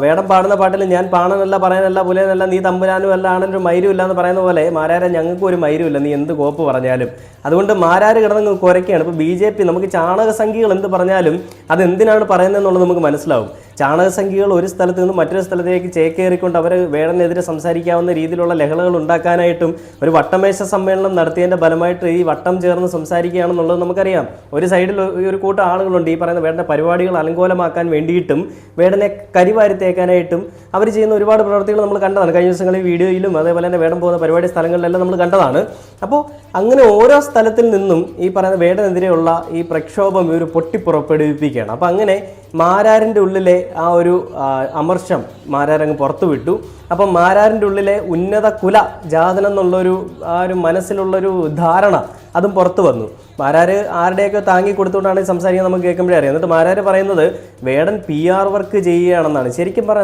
വേടം പാടുന്ന പാട്ടിൽ ഞാൻ പാണനല്ല പറയാനല്ല പുലയനല്ല നീ തമ്പുരാനും അല്ല ആണൊരു മൈരും ഇല്ല എന്ന് പറയുന്ന പോലെ മാരാരെ ഞങ്ങൾക്ക് ഒരു മൈരും ഇല്ല നീ എന്ത് കോപ്പ് പറഞ്ഞാലും. അതുകൊണ്ട് മാരാര് കിടന്ന് കുരയ്ക്കുകയാണ്. ഇപ്പോൾ BJP നമുക്ക് ചാണകസംഖ്യകൾ എന്ത് പറഞ്ഞാലും അതെന്തിനാണ് പറയുന്നതെന്നുള്ളത് നമുക്ക് മനസ്സിലാവും. ചാണകസംഖ്യകൾ ഒരു സ്ഥലത്ത് നിന്ന് മറ്റൊരു സ്ഥലത്തേക്ക് ചേക്കേറിക്കൊണ്ട് അവർ വേടനെതിരെ സംസാരിക്കാവുന്ന രീതിയിലുള്ള ലഹളകൾ ഉണ്ടാക്കാനായിട്ടും ഒരു വട്ടമേശ സമ്മേളനം നടത്തിയതിൻ്റെ ഫലമായിട്ട് ഈ വട്ടം ചേർന്ന് സംസാരിക്കുകയാണെന്നുള്ളത് നമുക്കറിയാം. ഒരു സൈഡിൽ ഒരു കൂട്ടം ആളുകളുണ്ട് ഈ പറയുന്ന വേടൻ്റെ പരിപാടികൾ അലങ്കോലമാക്കാൻ വേണ്ടിയിട്ടും വേടനെ കരിവാരി തേക്കാനായിട്ടും അവർ ചെയ്യുന്ന ഒരുപാട് പ്രവർത്തികൾ നമ്മൾ കണ്ടതാണ്. കഴിഞ്ഞ ദിവസങ്ങളിൽ വീഡിയോയിലും അതേപോലെ തന്നെ വേടം പോകുന്ന പരിപാടി സ്ഥലങ്ങളിലെല്ലാം നമ്മൾ കണ്ടതാണ്. അപ്പോൾ അങ്ങനെ ഓരോ സ്ഥലത്തിൽ നിന്നും ഈ പറയുന്ന വേടനെതിരെയുള്ള ഈ പ്രക്ഷോഭം ഇവർ പൊട്ടിപ്പുറപ്പെടുവിപ്പിക്കുകയാണ്. അപ്പോൾ അങ്ങനെ മാരാരിൻ്റെ ഉള്ളിലെ ആ ഒരു അമർഷം മാരാരങ്ങ് പുറത്തു വിട്ടു. അപ്പം മാരാരിൻ്റെ ഉള്ളിലെ ഉന്നത കുല ജാതനം എന്നുള്ളൊരു ആ ഒരു മനസ്സിലുള്ളൊരു ധാരണ അതും പുറത്തു വന്നു. മാരാര് ആരുടെയൊക്കെ താങ്ങി കൊടുത്തുകൊണ്ടാണ് സംസാരിക്കാൻ നമുക്ക് കേൾക്കുമ്പോഴേ അറിയാം. എന്നിട്ട് മാരാര് പറയുന്നത് വേടൻ PR വർക്ക് ചെയ്യുകയാണെന്നാണ്. ശരിക്കും പറഞ്ഞാൽ